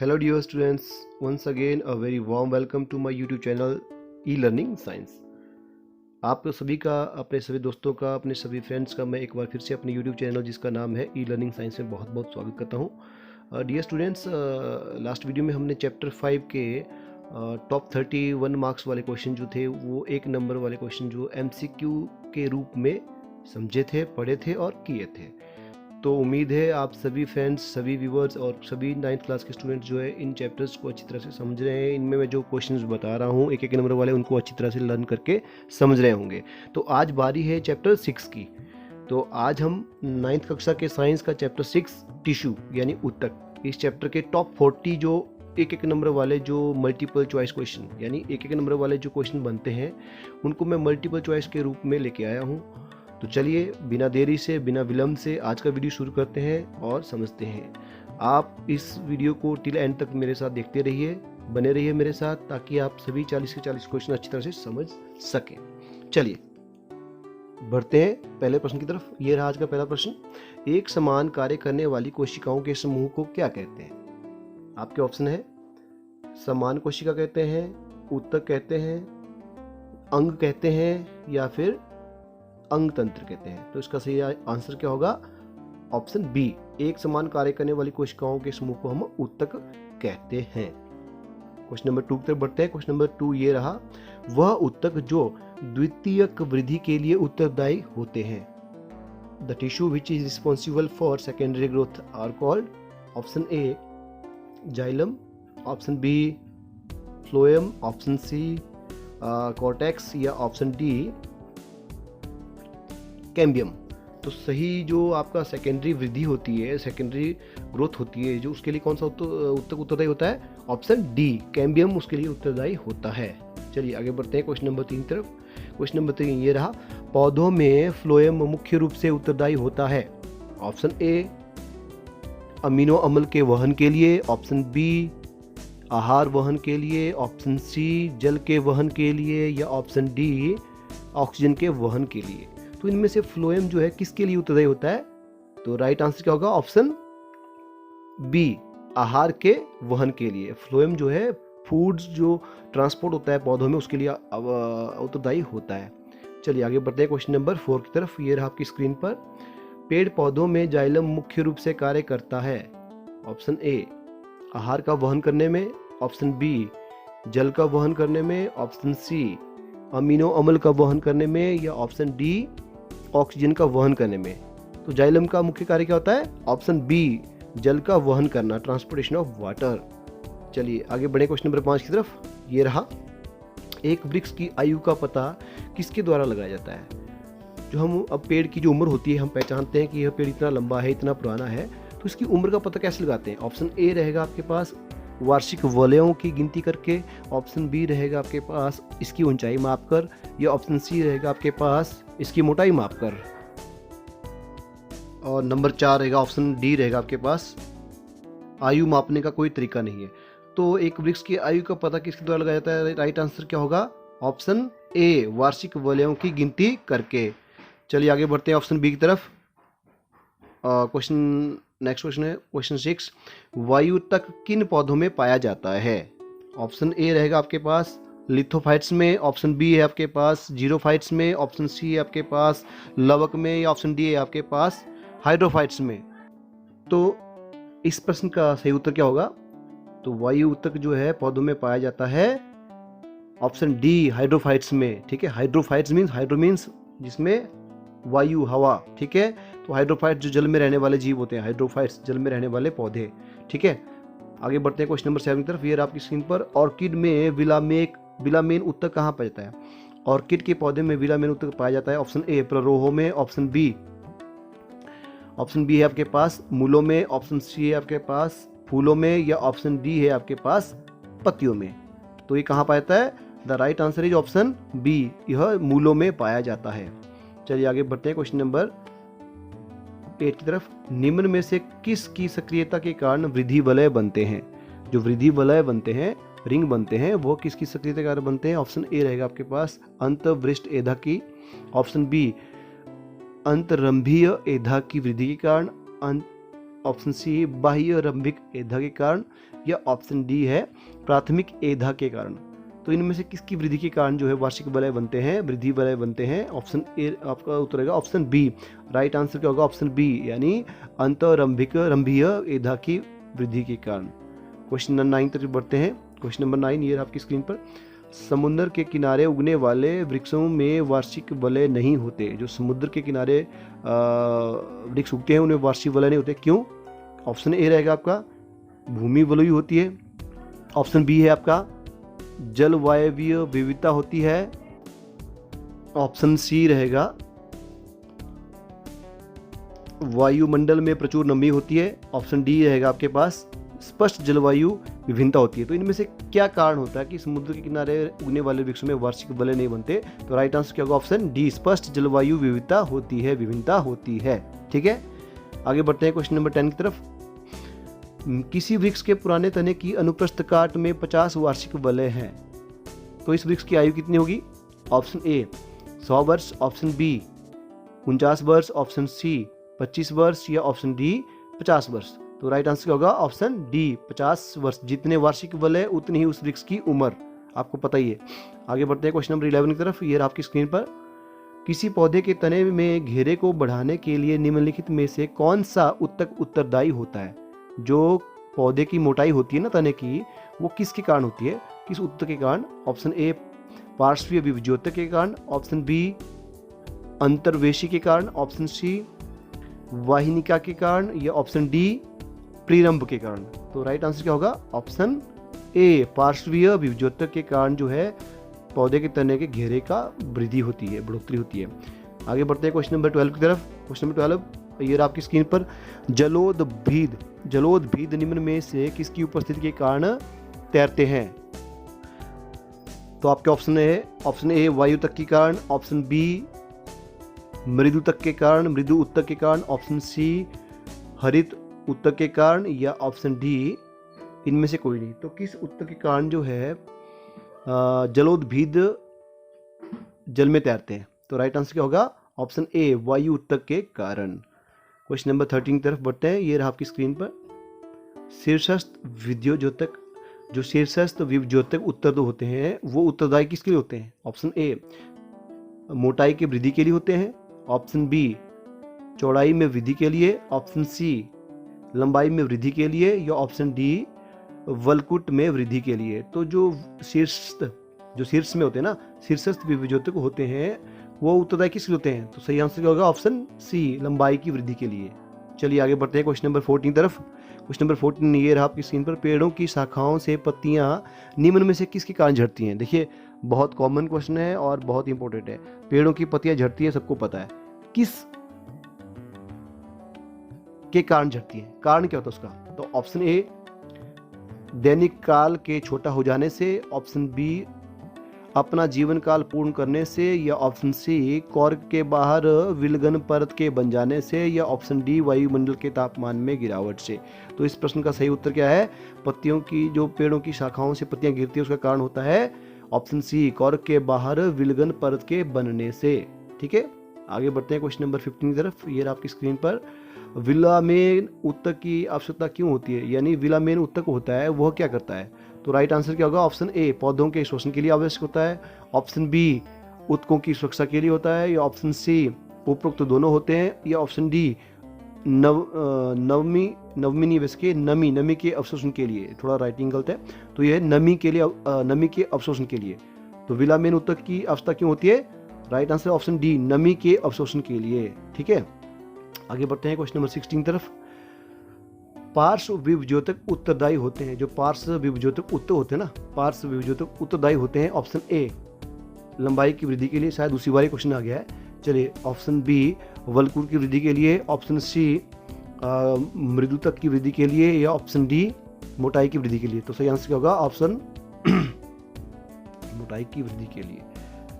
Hello dear students, once again a very warm welcome to my YouTube channel e-learning science। आप सभी का, अपने सभी दोस्तों का, अपने सभी फ्रेंड्स का मैं एक बार फिर से अपने YouTube चैनल जिसका नाम है e-learning science में बहुत बहुत स्वागत करता हूँ। डियर स्टूडेंट्स, लास्ट वीडियो में हमने चैप्टर 5 के टॉप 31 मार्क्स वाले क्वेश्चन जो थे वो 1 नंबर वाले क्वेश्चन जो MCQ के रूप में समझे थे, पढ़े थे और किए थे। तो उम्मीद है आप सभी फ्रेंड्स, सभी व्यूवर्स और सभी 9th क्लास के स्टूडेंट्स जो है इन चैप्टर्स को अच्छी तरह से समझ रहे हैं। इनमें मैं जो क्वेश्चंस बता रहा हूँ 1-1 नंबर वाले, उनको अच्छी तरह से लर्न करके समझ रहे होंगे। तो आज बारी है चैप्टर 6 की। तो आज हम 9th कक्षा के साइंस का चैप्टर 6 टिश्यू यानी ऊतक, इस चैप्टर के टॉप 40 जो 1-1 नंबर वाले जो मल्टीपल चॉइस क्वेश्चन यानी 1-1 नंबर वाले जो क्वेश्चन बनते हैं उनको मैं मल्टीपल चॉइस के रूप में लेके आया हूँ। तो चलिए बिना देरी से, बिना विलंब से आज का वीडियो शुरू करते हैं और समझते हैं। आप इस वीडियो को टिल एंड तक मेरे साथ देखते रहिए, बने रहिए मेरे साथ, ताकि आप सभी 40 के 40 क्वेश्चन अच्छी तरह से समझ सकें। चलिए बढ़ते हैं पहले प्रश्न की तरफ। ये रहा आज का पहला प्रश्न। एक समान कार्य करने वाली कोशिकाओं के समूह को क्या कहते हैं? आपके ऑप्शन है समान कोशिका कहते हैं, ऊतक कहते हैं, अंग कहते हैं या फिर अंग तंत्र कहते हैं। तो इसका सही आंसर क्या होगा? ऑप्शन बी, एक समान कार्य करने वाली कोशिकाओं के समूह को हम ऊतक कहते हैं। क्वेश्चन नंबर 2 की तरफ बढ़ते हैं। क्वेश्चन नंबर 2 ये रहा, वह ऊतक जो द्वितीयक वृद्धि के लिए उत्तरदायी होते हैं। The tissue which is responsible for secondary growth are called. Option A xylem, option B phloem, option C cortex या ऑप्शन डी कैम्बियम। तो सही जो आपका सेकेंडरी वृद्धि होती है, सेकेंडरी ग्रोथ होती है, जो उसके लिए कौन सा ऊतक उत्तरदायी होता है? ऑप्शन डी कैम्बियम उसके लिए उत्तरदायी होता है। चलिए आगे बढ़ते हैं क्वेश्चन नंबर 3 की तरफ। क्वेश्चन नंबर 3 ये रहा, पौधों में फ्लोएम मुख्य रूप से उत्तरदायी होता है। ऑप्शन ए अमीनो अम्ल के वहन के लिए, ऑप्शन बी आहार वहन के लिए, ऑप्शन सी जल के वहन के लिए या ऑप्शन डी ऑक्सीजन के वहन के लिए। तो इनमें से फ्लोएम जो है किसके लिए उत्तरदायी होता है? तो राइट आंसर क्या होगा? ऑप्शन बी आहार के वहन के लिए। फ्लोएम जो है फूड्स जो ट्रांसपोर्ट होता है पौधों में उसके लिए उत्तरदायी होता है। चलिए आगे बढ़ते हैं क्वेश्चन नंबर 4 की तरफ। ये रहा आपकी स्क्रीन पर, पेड़ पौधों में जाइलम मुख्य रूप से कार्य करता है। ऑप्शन ए आहार का वहन करने में, ऑप्शन बी जल का वहन करने में, ऑप्शन सी अमीनो अम्ल का वहन करने में या ऑप्शन डी ऑक्सीजन का वहन करने में। तो जाइलम का मुख्य कार्य क्या होता है? ऑप्शन बी जल का वहन करना, ट्रांसपोर्टेशन ऑफ वाटर। चलिए आगे बढ़े क्वेश्चन नंबर 5 की तरफ। ये रहा, एक वृक्ष की आयु का पता किसके द्वारा लगाया जाता है? जो हम अब पेड़ की जो उम्र होती है, हम पहचानते हैं कि यह पेड़ इतना लंबा है, इतना पुराना है, तो इसकी उम्र का पता कैसे लगाते हैं? ऑप्शन ए रहेगा आपके पास वार्षिक वलयों की गिनती करके, ऑप्शन बी रहेगा आपके पास इसकी ऊंचाई मापकर, या ऑप्शन सी रहेगा आपके पास इसकी मोटाई मापकर, और नंबर 4 रहेगा ऑप्शन डी रहेगा आपके पास आयु मापने का कोई तरीका नहीं है। तो एक वृक्ष की आयु का पता किसके द्वारा लगाया जाता है? राइट आंसर क्या होगा? ऑप्शन ए वार्षिक वलयों की गिनती करके। चलिए आगे बढ़ते हैं ऑप्शन बी की तरफ। क्वेश्चन नेक्स्ट क्वेश्चन है क्वेश्चन 6, वायु तक किन पौधों में पाया जाता है? ऑप्शन ए रहेगा आपके पास लिथोफाइट्स में, ऑप्शन बी है आपके पास जीरोफाइट्स में, ऑप्शन सी है आपके पास लवक में या ऑप्शन डी है आपके पास हाइड्रोफाइट्स में। तो इस प्रश्न का सही उत्तर क्या होगा? तो वायु तक जो है पौधों में पाया जाता है ऑप्शन डी हाइड्रोफाइट्स में। ठीक है, हाइड्रोफाइट्स मीन्स, हाइड्रो मीन्स जिसमें वायु, हवा। ठीक है, तो हाइड्रोफाइट जो जल में रहने वाले जीव होते हैं, हाइड्रोफाइट्स जल में रहने वाले पौधे। ठीक है, आगे बढ़ते हैं क्वेश्चन नंबर 7 की तरफ। ये आपकी स्क्रीन पर, ऑर्किड में विलामेन ऊतक कहाँ पाया जाता है? ऑर्किड के पौधे में विलामेन ऊतक पाया जाता है। ऑप्शन ए प्ररोह में, ऑप्शन बी है आपके पास मूलों में, ऑप्शन सी है आपके पास फूलों में या ऑप्शन डी है आपके पास पत्तियों में। तो ये कहाँ पाया जाता है? The right answer is option B, यह मूलों में पाया जाता है। चलिए आगे बढ़ते हैं क्वेश्चन नंबर 8 की तरफ। निम्न में से किस की सक्रियता के कारण वृद्धि वलय बनते हैं? जो वृद्धि वलय बनते हैं, रिंग बनते हैं, वो किसकी सक्रियता के कारण बनते हैं? ऑप्शन ए रहेगा आपके पास अंतःवृष्ट एधा की, ऑप्शन बी अंतरंभीय एधा की वृद्धि के कारण, ऑप्शन सी बाह्य रंभिक एधा के कारण, या ऑप्शन डी है प्राथमिक एधा के कारण। तो इनमें से किसकी वृद्धि के कारण जो है वार्षिक वलय बनते हैं, वृद्धि वलय बनते हैं? ऑप्शन ए आपका उत्तर रहेगा ऑप्शन बी। राइट आंसर क्या होगा? ऑप्शन बी, यानी अंतरंभीय एधा की वृद्धि के कारण। क्वेश्चन नंबर 9 तक बढ़ते हैं। क्वेश्चन नंबर 9 ये आपकी स्क्रीन पर, समुद्र के किनारे उगने वाले वृक्षों में वार्षिक वलय नहीं होते। जो समुद्र के किनारे वृक्ष उगते हैं उनमें वार्षिक वलय नहीं होते, क्यों? ऑप्शन ए रहेगा आपका भूमि वलयी होती है, ऑप्शन बी है आपका जलवायवीय विविधता होती है, ऑप्शन सी रहेगा वायुमंडल में प्रचुर नमी होती है, ऑप्शन डी रहेगा आपके पास स्पष्ट जलवायु विभिन्नता होती है। तो इनमें से क्या कारण होता है कि समुद्र के किनारे उगने वाले वृक्षों में वार्षिक वलय नहीं बनते? तो राइट आंसर क्या होगा? ऑप्शन डी, स्पष्ट जलवायु विविधता होती है, विभिन्नता होती है। ठीक है, आगे बढ़ते हैं क्वेश्चन नंबर 10 की तरफ। किसी वृक्ष के पुराने तने की अनुप्रस्थ काट में 50 वार्षिक वलय हैं, तो इस वृक्ष की आयु कितनी होगी? ऑप्शन ए 100 वर्ष, ऑप्शन बी 49 वर्ष, ऑप्शन सी 25 वर्ष, या ऑप्शन डी 50 वर्ष। तो राइट आंसर क्या होगा? ऑप्शन डी 50 वर्ष। जितने वार्षिक वलय उतनी ही उस वृक्ष की उम्र, आपको पता ही है। आगे बढ़ते हैं क्वेश्चन नंबर 11 की तरफ। ये आपकी स्क्रीन पर, किसी पौधे के तने में घेरे को बढ़ाने के लिए निम्नलिखित में से कौन सा ऊतक उत्तरदायी होता है? जो पौधे की मोटाई होती है ना तने की, वो किसके कारण होती है, किस ऊतक के कारण? ऑप्शन ए पार्श्वीय विभज्योतक के कारण, ऑप्शन बी अंतर्वेशी के कारण, ऑप्शन सी वाहिनिका के कारण, या ऑप्शन डी प्रिरंभ के कारण। तो राइट आंसर क्या होगा? ऑप्शन ए पार्श्वीय विभज्योतक के कारण जो है पौधे के तने के घेरे का वृद्धि होती है, बढ़ोतरी होती है। आगे बढ़ते हैं क्वेश्चन नंबर 12 की तरफ। क्वेश्चन नंबर 12 ये आपकी स्क्रीन पर, जलोदभीद निम्न में से किसकी उपस्थिति के कारण तैरते हैं? तो आपके ऑप्शन है, ऑप्शन ए वायु तक के कारण, ऑप्शन बी मृदु तक के कारण, मृदु उत्तक के कारण, ऑप्शन सी हरित उत्तक के कारण, या ऑप्शन डी इनमें से कोई नहीं। तो किस उत्तक के कारण जो है जलोदभीद जल में तैरते हैं? तो राइट आंसर क्या होगा? ऑप्शन ए वायु उत्तक के कारण। क्वेश्चन नंबर 13 की तरफ बढ़ते हैं। ये रहा आपकी स्क्रीन पर, शीर्षस्थ विद्योद्योतक, जो शीर्षस्थ विद्योद्योतक उत्तर होते हैं वो उत्तरदायी किसके लिए होते हैं? ऑप्शन ए मोटाई की वृद्धि के लिए होते हैं, ऑप्शन बी चौड़ाई में वृद्धि के लिए, ऑप्शन सी लंबाई में वृद्धि के लिए, या ऑप्शन डी वलकुट में वृद्धि के लिए। तो जो शीर्ष में होते हैं ना, शीर्षस्थ विद्योद्योतक होते हैं वो उत्तरदायी किस लिए होते हैं? तो सही आंसर क्या होगा? ऑप्शन सी लंबाई की वृद्धि के लिए। चलिए आगे बढ़ते हैं क्वेश्चन नंबर 14 तरफ। क्वेश्चन नंबर 14 ये रहा आपकी स्क्रीन पर, पेड़ों की शाखाओं से पत्तियां निम्न में से किसके कारण झड़ती हैं? देखिए बहुत कॉमन क्वेश्चन है और बहुत इंपॉर्टेंट है। पेड़ों की पत्तियां झड़ती है, सबको पता है, किस के कारण झड़ती है? कारण क्या होता है उसका? तो ऑप्शन ए दैनिक काल के छोटा हो जाने से, ऑप्शन बी अपना जीवन काल पूर्ण करने से, या ऑप्शन सी कॉर्क के बाहर विलगन परत के बन जाने से, या ऑप्शन डी वायुमंडल के तापमान में गिरावट से। तो इस प्रश्न का सही उत्तर क्या है? पत्तियों की, जो पेड़ों की शाखाओं से पत्तियां गिरती है उसका कारण होता है ऑप्शन सी कॉर्क के बाहर विलगन परत के बनने से। ठीक है, आगे बढ़ते हैं क्वेश्चन नंबर 15 की तरफ। ये आपकी स्क्रीन पर, विलामेन ऊतक की आवश्यकता क्यों होती है? यानी विलामेन ऊतक होता है वह क्या करता है? तो राइट आंसर क्या होगा? ऑप्शन ए पौधों के शोषण के लिए आवश्यक होता है, ऑप्शन बी ऊतकों की सुरक्षा के लिए होता है, या ऑप्शन सी उपरोक्त दोनों होते हैं, या ऑप्शन डी नवमी निवेश के नमी के अवशोषण के लिए। थोड़ा राइटिंग गलत है, तो यह नमी के लिए, नमी के अवशोषण के लिए। तो विलामेन ऊतक की आवश्यकता क्यों होती है? राइट आंसर ऑप्शन डी नमी के अवशोषण के लिए। ठीक है, आगे बढ़ते हैं क्वेश्चन नंबर 16 तरफ। पार्श्व विभज्योतक उत्तरदायी होते हैं, जो पार्श्व विभज्योतक उत्तर होते हैं ना, पार्श्व विभज्योतक उत्तरदायी होते हैं। ऑप्शन ए लंबाई की वृद्धि के लिए, शायद दूसरी बार क्वेश्चन आ गया है। चलिए, ऑप्शन बी वलकुट की वृद्धि के लिए, ऑप्शन सी मृदुतक की वृद्धि के लिए, या ऑप्शन डी मोटाई की वृद्धि के लिए। तो सही आंसर क्या होगा? ऑप्शन मोटाई की वृद्धि के लिए।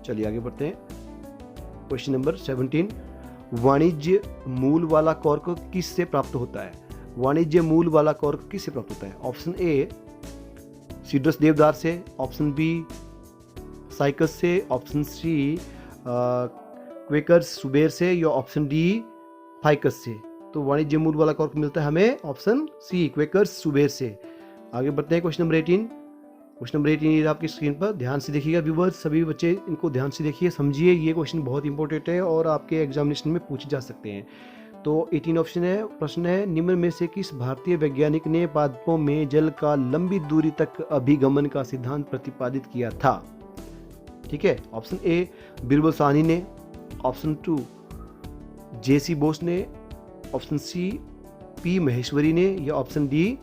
चलिए आगे बढ़ते हैं क्वेश्चन नंबर 17। वाणिज्य मूल वाला कॉर्क किससे प्राप्त होता है? वाणिज्य मूल वाला कॉर्क किससे प्राप्त होता है? ऑप्शन ए सीड्रस देवदार से, ऑप्शन बी साइकस से, ऑप्शन सी क्वेकर्स सुबेर से, या ऑप्शन डी फाइकस से। तो वाणिज्य मूल वाला कॉर्क मिलता है हमें ऑप्शन सी, क्वेकर्स सुबेर से। आगे बढ़ते हैं क्वेश्चन नंबर 18। क्वेश्चन नंबर 18 आपकी स्क्रीन पर ध्यान से देखिएगा व्यूअर्स, सभी बच्चे इनको ध्यान से देखिए, समझिए, ये क्वेश्चन बहुत इंपॉर्टेंट है और आपके एग्जामिनेशन में पूछे जा सकते हैं। तो 18 ऑप्शन है, प्रश्न है, निम्न में से किस भारतीय वैज्ञानिक ने पादपों में जल का लंबी दूरी तक अभिगमन का सिद्धांत प्रतिपादित किया था? ठीक है, ऑप्शन ए बिरबल साहनी ने, ऑप्शन 2 जेसी बोस ने, ऑप्शन सी पी महेश्वरी ने, या ऑप्शन डी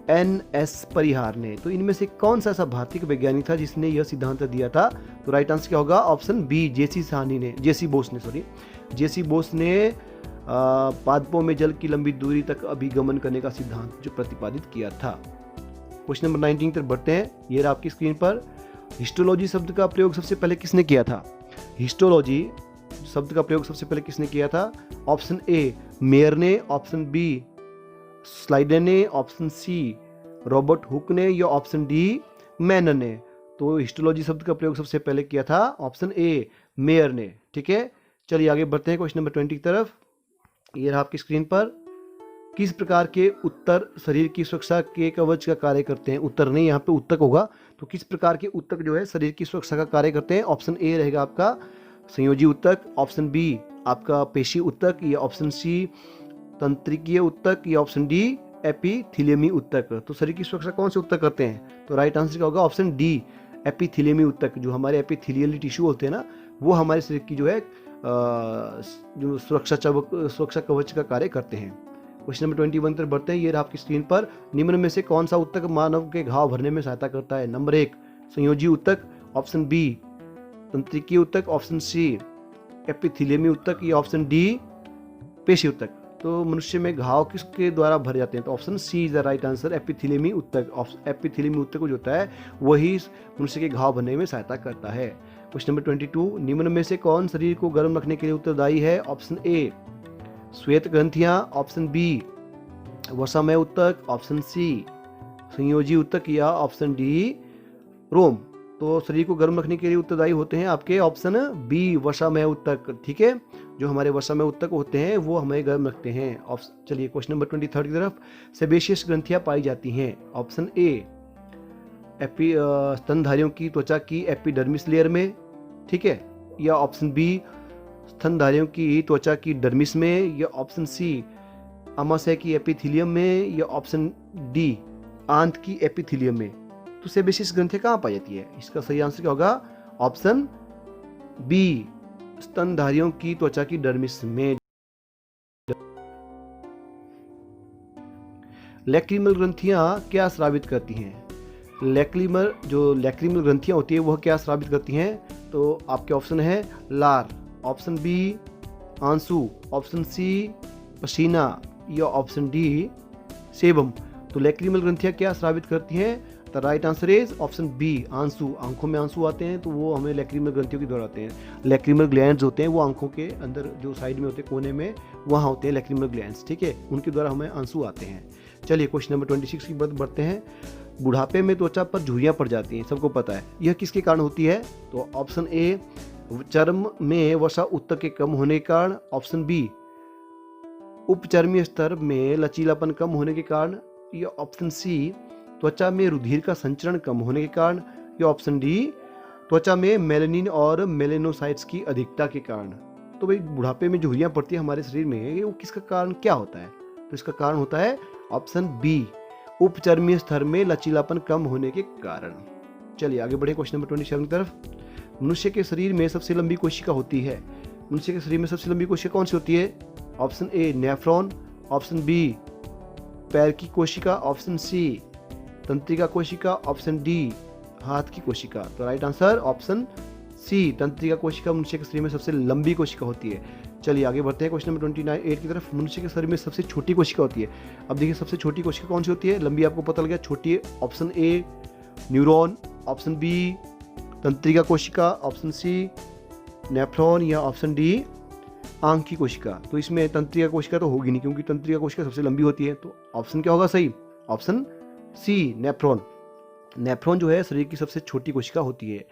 एन.एस. परिहार ने। तो इनमें से कौन सा ऐसा भारतीय वैज्ञानिक था जिसने यह सिद्धांत दिया था? तो राइट आंसर क्या होगा? ऑप्शन बी जेसी बोस ने पादपों में जल की लंबी दूरी तक अभिगमन करने का सिद्धांत जो प्रतिपादित किया था। क्वेश्चन नंबर 19 तक बढ़ते हैं। ये रहा आपकी स्क्रीन पर। हिस्टोलॉजी शब्द का प्रयोग सबसे पहले किसने किया था? हिस्टोलॉजी शब्द का प्रयोग सबसे पहले किसने किया था? ऑप्शन ए मेयर ने, ऑप्शन बी स्लाइडर ने, ऑप्शन सी रॉबर्ट हुक ने, या ऑप्शन डी मैनन ने। तो हिस्टोलॉजी शब्द का प्रयोग सबसे पहले किया था ऑप्शन ए मेयर ने। ठीक है, चलिए आगे बढ़ते हैं क्वेश्चन नंबर 20 की तरफ। ये रहा आपकी स्क्रीन पर। किस प्रकार के उत्तर शरीर की सुरक्षा के कवच का कार्य करते हैं? उत्तर नहीं, यहाँ पे उत्तक होगा। तो किस प्रकार के उत्तक जो है शरीर की सुरक्षा का कार्य करते हैं? ऑप्शन ए रहेगा आपका संयोजी उत्तक, ऑप्शन बी आपका पेशी उत्तक, या ऑप्शन सी तंत्रिकीय उत्तक, या ऑप्शन डी एपिथेलियमी उत्तक। तो शरीर की सुरक्षा कौन से उत्तक करते हैं? तो राइट आंसर क्या होगा? ऑप्शन डी एपिथेलियमी उत्तक। जो हमारे एपिथेलियल टिश्यू होते हैं ना, वो हमारे शरीर की जो है जो सुरक्षा कवच का कार्य करते हैं। क्वेश्चन नंबर 21 तक बढ़ते हैं। ये रहा आपकी स्क्रीन पर। निम्न में से कौन सा उत्तक मानव के घाव भरने में सहायता करता है? नंबर 1 संयोजी उत्तक, ऑप्शन बी तंत्रिकीय उत्तक, ऑप्शन सी एपिथेलियमी उत्तक, या ऑप्शन डी पेशी उत्तक। तो मनुष्य में घाव किसके द्वारा भरे जाते हैं? तो option C is the right answer, एपिथेलियमी उत्तक। एपिथेलियमी उत्तक जो होता है वही मनुष्य के घाव भरने में सहायता करता है। क्वेश्चन नंबर 22, निम्न में से कौन शरीर को गर्म रखने के लिए उत्तरदायी है? ऑप्शन ए श्वेत ग्रंथियां, ऑप्शन बी वसामय उत्तक, ऑप्शन सी संयोजी उत्तक, या ऑप्शन डी रोम। तो शरीर को गर्म रखने के लिए उत्तरदायी होते हैं आपके ऑप्शन बी वसामय उत्तक। ठीक है, जो हमारे वसामय उत्तक होते हैं वो हमें गर्म रखते हैं। चलिए क्वेश्चन नंबर 23 की तरफ। सेबेशियस ग्रंथियां पाई जाती हैं? ऑप्शन ए स्तनधारियों की त्वचा की एपिडर्मिस लेयर में, ठीक है, या ऑप्शन बी स्तनधारियों की त्वचा की डर्मिस में, या ऑप्शन सी आमाशय की एपिथेलियम में, या ऑप्शन डी आंत की एपिथेलियम में। तो सेबेशियस ग्रंथियां कहाँ पाई जाती है? इसका सही आंसर क्या होगा? ऑप्शन बी स्तनधारियों की त्वचा की डर्मिस में। लैक्रिमल ग्रंथियां क्या स्रावित करती हैं? लैक्रिमल ग्रंथियां होती है वह क्या स्रावित करती हैं? तो आपके ऑप्शन है लार, ऑप्शन बी आंसू, ऑप्शन सी पसीना, या ऑप्शन डी सेबम। तो लैक्रिमल ग्रंथियां क्या स्रावित करती हैं? The right answer is option B आंसू। आंखों में आंसू आते हैं तो वो हमें लैक्रिमल ग्रंथियों के द्वारा आते हैं। लैक्रिमल ग्लैंड्स होते हैं वो आंखों के अंदर जो साइड में होते हैं कोने में, वहाँ होते हैं लैक्रिमल ग्लैंड्स। ठीक है, उनके द्वारा हमें आंसू आते हैं। चलिए क्वेश्चन नंबर 26 की बात बढ़ते हैं। बुढ़ापे में त्वचा पर झुर्रियाँ पड़ जाती हैं, सबको पता है, यह किसके कारण होती है? तो ऑप्शन ए चर्म में वसा उत्तक के कम होने के कारण, ऑप्शन बी उपचर्मीय स्तर में लचीलापन कम होने के कारण, या ऑप्शन सी त्वचा में रुधिर का संचरण कम होने के कारण, या ऑप्शन डी त्वचा में मेलानिन और मेलेनोसाइट्स की अधिकता के कारण। तो भाई बुढ़ापे में झुर्रियाँ पड़ती है हमारे शरीर में, वो किसका कारण क्या होता है? तो इसका कारण होता है ऑप्शन बी उपचर्मीय स्तर में लचीलापन कम होने के कारण। चलिए आगे बढ़े क्वेश्चन नंबर 27 की तरफ। मनुष्य के शरीर में सबसे लंबी कोशिका होती है? मनुष्य के शरीर में सबसे लंबी कोशिका कौन सी होती है? Option A nephron, option B पैर की कोशिका, ऑप्शन सी तंत्रिका कोशिका, ऑप्शन डी हाथ की कोशिका। तो राइट आंसर ऑप्शन सी तंत्रिका कोशिका मनुष्य के शरीर में सबसे लंबी कोशिका होती है। चलिए आगे बढ़ते हैं क्वेश्चन नंबर 29 की तरफ। मनुष्य के शरीर में सबसे छोटी कोशिका होती है? अब देखिए सबसे छोटी कोशिका कौन सी होती है? लंबी आपको पता लग गया, छोटी option A neuron, option B तंत्रिका कोशिका, ऑप्शन सी नेफ्रॉन, या ऑप्शन डी आंख की कोशिका। तो इसमें तंत्रिका कोशिका तो होगी नहीं क्योंकि तंत्रिका कोशिका सबसे लंबी होती है। तो ऑप्शन क्या होगा सही? Option C nephron. नेफ्रॉन जो है शरीर की सबसे छोटी कोशिका होती है।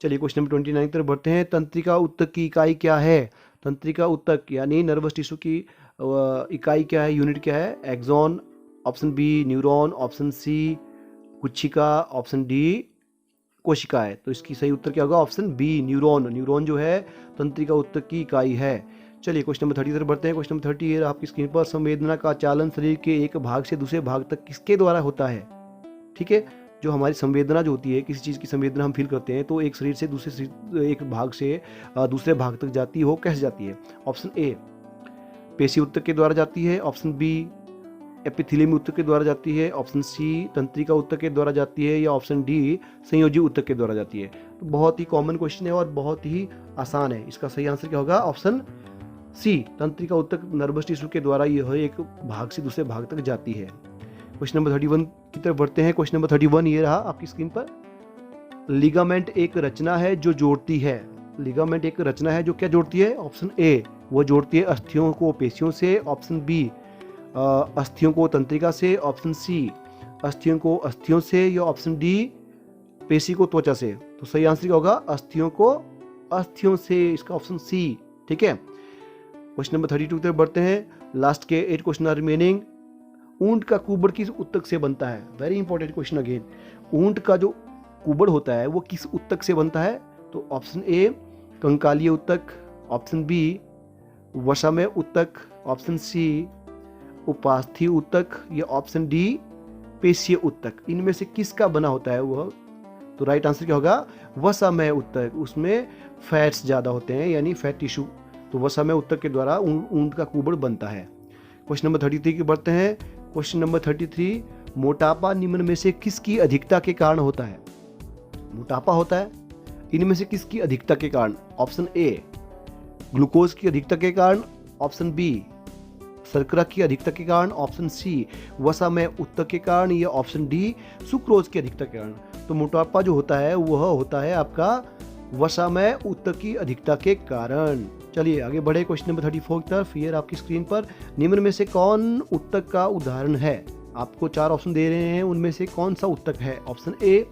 चलिए क्वेश्चन नंबर 29 की तरफ बढ़ते हैं। तंत्रिका उत्तक की इकाई क्या है? तंत्रिका उत्तक यानी नर्वस टिश्यू की इकाई क्या है, यूनिट क्या है, axon, option B neuron, option C कुच्छिका, ऑप्शन डी कोशिका है। तो इसकी सही उत्तर क्या होगा, ऑप्शन बी न्यूरॉन। न्यूरॉन जो है तंत्रिका ऊतक की इकाई है। चलिए क्वेश्चन नंबर 30 की तरफ बढ़ते हैं। क्वेश्चन नंबर 30 है आपकी स्क्रीन पर, संवेदना का चालन शरीर के एक भाग से दूसरे भाग तक किसके द्वारा होता है। ठीक है, जो हमारी संवेदना जो होती है, किसी चीज़ की संवेदना हम फील करते हैं तो एक शरीर से एक भाग से दूसरे भाग तक जाती है, वो कैसे जाती है। ऑप्शन ए पेशी ऊतक के द्वारा जाती है, ऑप्शन बी एपिथेलियम ऊतक के द्वारा जाती है, ऑप्शन सी तंत्रिका ऊतक के द्वारा जाती है, या ऑप्शन डी संयोजी ऊतक के द्वारा जाती है। तो बहुत ही कॉमन क्वेश्चन है और बहुत ही आसान है। इसका सही आंसर क्या होगा, ऑप्शन सी तंत्रिका ऊतक नर्वस टिश्यू के द्वारा यह एक भाग से दूसरे भाग तक जाती है। क्वेश्चन नंबर 31 की तरफ बढ़ते हैं। क्वेश्चन नंबर 31 ये रहा आपकी स्क्रीन पर, लिगामेंट एक रचना है जो जोड़ती है। लिगामेंट एक रचना है जो क्या जोड़ती है, ऑप्शन ए वो जोड़ती है अस्थियों को पेशियों से, ऑप्शन बी अस्थियों को तंत्रिका से, ऑप्शन सी अस्थियों को अस्थियों से, या ऑप्शन डी पेशी को त्वचा से। तो सही आंसर क्या होगा, अस्थियों को अस्थियों से, इसका ऑप्शन सी। ठीक है, क्वेश्चन नंबर 32 की तरफ बढ़ते हैं। लास्ट के 8 क्वेश्चन आर रिमेनिंग। ऊंट का कुबड़ किस ऊतक से बनता है, वेरी इंपॉर्टेंट क्वेश्चन अगेन। ऊंट का जो कुबड़ होता है वो किस ऊतक से बनता है। तो ऑप्शन ए कंकालीय ऊतक, ऑप्शन बी वसामय ऊतक, ऑप्शन सी उपास्थि ऊतक, या ऑप्शन डी पेशीय ऊतक। इनमें से किसका बना होता है वह। तो राइट आंसर क्या होगा, वसामय ऊतक। उसमें फैट्स ज़्यादा होते हैं, यानी फैट टिश्यू। तो वसामय ऊतक के द्वारा ऊंट का कुबड़ बनता है। क्वेश्चन नंबर 33 की बढ़ते हैं। क्वेश्चन नंबर 33, मोटापा निम्न में से किसकी अधिकता के कारण होता है। मोटापा होता है इनमें से किसकी अधिकता के कारण। ऑप्शन ए ग्लूकोज की अधिकता के कारण, ऑप्शन बी शर्करा की अधिकता के कारण, ऑप्शन सी वसामय ऊतक के कारण, या ऑप्शन डी सुक्रोज की अधिकता के कारण। तो मोटापा जो होता है वह होता है आपका वसामय ऊतक की अधिकता के कारण। चलिए आगे बढ़े क्वेश्चन नंबर 34 की तरफ। ये आपकी स्क्रीन पर, निम्न में से कौन ऊतक का उदाहरण है। आपको 4 ऑप्शन दे रहे हैं, उनमें से कौन सा ऊतक है। ऑप्शन ए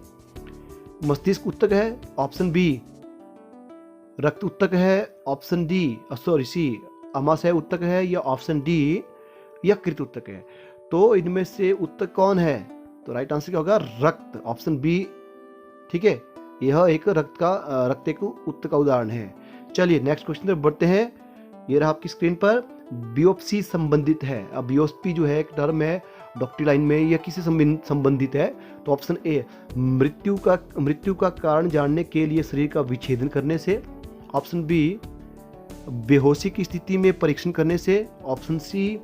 मस्तिष्क ऊतक है, ऑप्शन बी रक्त ऊतक है, ऑप्शन डी सी अमाशय ऊतक है, या ऑप्शन डी यकृत ऊतक है। तो इनमें से ऊतक कौन है। तो राइट आंसर क्या होगा, रक्त, ऑप्शन बी। ठीक है, यह एक रक्त एक ऊतक का उदाहरण है। चलिए नेक्स्ट क्वेश्चन पर बढ़ते हैं। ये रहा आपकी स्क्रीन पर, बियोप्सी संबंधित है। अब बियोप्सी जो है एक टर्म है डॉक्टरी लाइन में, यह किससे संबंधित है। तो ऑप्शन ए मृत्यु का कारण जानने के लिए शरीर का विच्छेदन करने से, ऑप्शन बी बेहोशी की स्थिति में परीक्षण करने से, ऑप्शन सी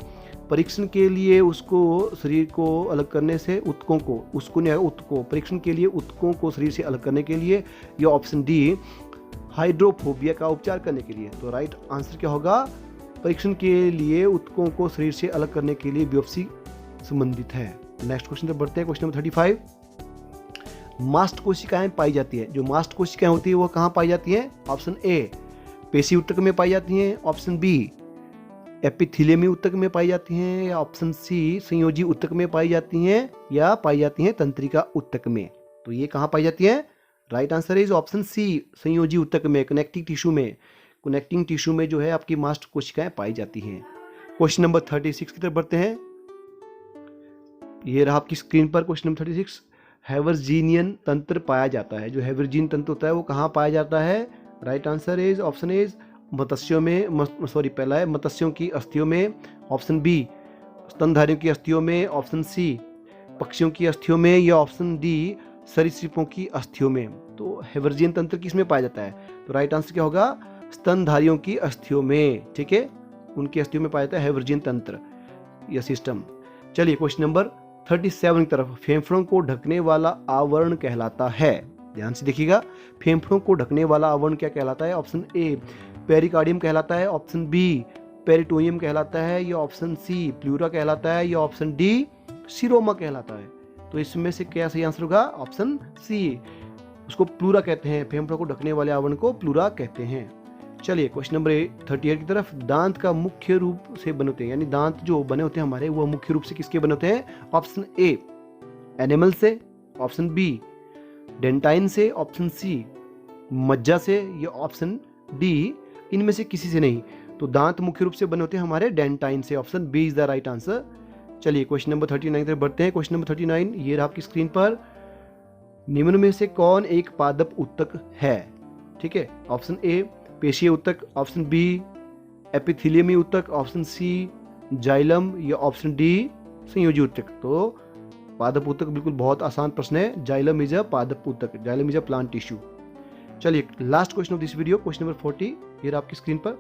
परीक्षण के लिए उसको शरीर को अलग करने से, ऊतकों परीक्षण के लिए ऊतकों को शरीर से अलग करने के लिए, या ऑप्शन डी हाइड्रोफोबिया का उपचार करने के लिए। तो राइट आंसर क्या होगा, परीक्षण के लिए ऊतकों को शरीर से अलग करने के लिए बियोप्सी संबंधित है। नेक्स्ट क्वेश्चन पर बढ़ते हैं। क्वेश्चन नंबर 35, मास्ट कोशिकाएं पाई जाती है। जो मास्ट कोशिकाएं होती है वो कहाँ पाई जाती हैं। ऑप्शन ए पेशी ऊतक में पाई जाती हैं, ऑप्शन बी एपिथेलियमी ऊतक में पाई जाती हैं, या ऑप्शन सी संयोजी ऊतक में पाई जाती हैं, या पाई जाती हैं तंत्रिका ऊतक में। तो ये कहाँ पाई जाती हैं, right answer is option C संयोजी ऊतक में, कनेक्टिंग टिश्यू में जो है आपकी मास्ट कोशिकाएं पाई जाती हैं। क्वेश्चन नंबर 36 की तरफ बढ़ते हैं। ये रहा आपकी स्क्रीन पर क्वेश्चन नंबर 36, हैवर्जीनियन तंत्र पाया जाता है। जो हैवर्जीन तंत्र होता है वो कहाँ पाया जाता है। Right answer is option is मत्स्यों में, पहला है मत्स्यों की अस्थियों में, ऑप्शन बी स्तनधारियों की अस्थियों में, ऑप्शन सी पक्षियों की अस्थियों में, या ऑप्शन डी सरीसृपों की अस्थियों में। तो हैवर्जियन तंत्र किस में पाया जाता है। तो राइट आंसर क्या होगा, स्तनधारियों की अस्थियों में। ठीक है, उनकी अस्थियों में पाया जाता है हैवर्जियन तंत्र या सिस्टम। चलिए क्वेश्चन नंबर 37 की तरफ, फेफड़ों को ढकने वाला आवरण कहलाता है। ध्यान से देखिएगा, फेफड़ों को ढकने वाला आवरण क्या कहलाता है। ऑप्शन ए पेरिकार्डियम कहलाता है, ऑप्शन बी पेरिटोनियम कहलाता है, या ऑप्शन सी प्लूरा कहलाता है, या ऑप्शन डी सीरोमा कहलाता है। तो इसमें से क्या सही आंसर होगा, ऑप्शन सी, उसको प्लूरा कहते हैं। फेफड़ों को ढकने वाले आवरण को प्लूरा कहते हैं। चलिए क्वेश्चन नंबर 38 की तरफ, दांत का मुख्य रूप से बने होते हैं, यानी दांत जो बने होते हैं हमारे वो मुख्य रूप से किसके बने होते हैं। ऑप्शन ए एनिमल से, ऑप्शन बी डेंटाइन से, ऑप्शन सी मज्जा से, या ऑप्शन डी इनमें से किसी से नहीं। तो दांत मुख्य रूप से बने होते हैं हमारे डेंटाइन से। Option B is the right answer. चलिए क्वेश्चन नंबर 39 तक बढ़ते हैं। क्वेश्चन नंबर 39 ये रहा आपकी स्क्रीन पर। निम्न में से कौन एक पादप उत्तक है? ठीक है, ऑप्शन ए पेशीय उत्तक, ऑप्शन बी एपिथेलियमी उत्तक, ऑप्शन सी जाइलम, या ऑप्शन डी संयोजी उत्तक। तो पादप उत्तक बिल्कुल बहुत आसान प्रश्न है। जाइलम इज अ पादप उत्तक, xylem is a plant tissue. चलिए last question of this video, question number 40 ये आपकी स्क्रीन पर।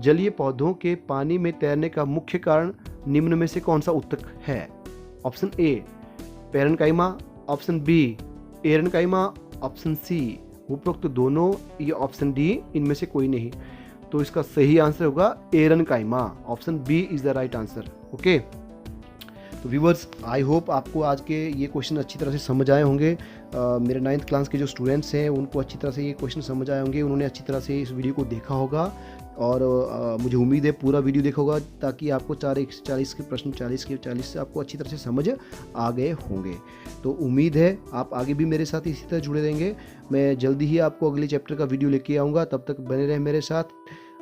जलीय पौधों के पानी में तैरने का मुख्य कारण निम्न में से कौन सा उत्तक है? Option A parenchyma, option B aerenchyma, option C उपरोक्त दोनों, या ऑप्शन डी इनमें से कोई नहीं। तो इसका सही आंसर होगा aerenchyma. Option B is the right answer. Okay, तो व्यूवर्स आई होप आपको आज के ये क्वेश्चन अच्छी तरह से समझ आए होंगे। मेरे 9th क्लास के जो स्टूडेंट्स हैं उनको अच्छी तरह से ये क्वेश्चन समझ आए होंगे, उन्होंने अच्छी तरह से इस वीडियो को देखा होगा, और मुझे उम्मीद है पूरा वीडियो देखा होगा, ताकि आपको 40 के प्रश्न 40 के 40 से आपको अच्छी तरह से समझ आ गए होंगे। तो उम्मीद है आप आगे भी मेरे साथ इसी तरह जुड़े रहेंगे। मैं जल्दी ही आपको अगले चैप्टर का वीडियो लेके आऊँगा, तब तक बने रहें मेरे साथ।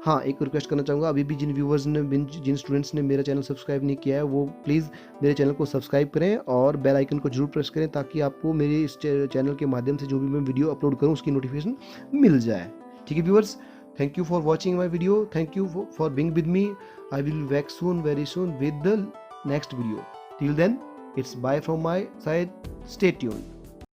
हाँ, एक रिक्वेस्ट करना चाहूँगा, अभी भी जिन व्यूवर्स ने जिन स्टूडेंट्स ने मेरा चैनल सब्सक्राइब नहीं किया है वो प्लीज़ मेरे चैनल को सब्सक्राइब करें और बेल आइकन को जरूर प्रेस करें, ताकि आपको मेरे इस चैनल के माध्यम से जो भी मैं वीडियो अपलोड करूँ उसकी नोटिफिकेशन मिल जाए। ठीक है viewers, thank you for watching my video, thank you for being with me. I will back soon, very soon, with the next video. Till then, it's bye from my side, stay tuned.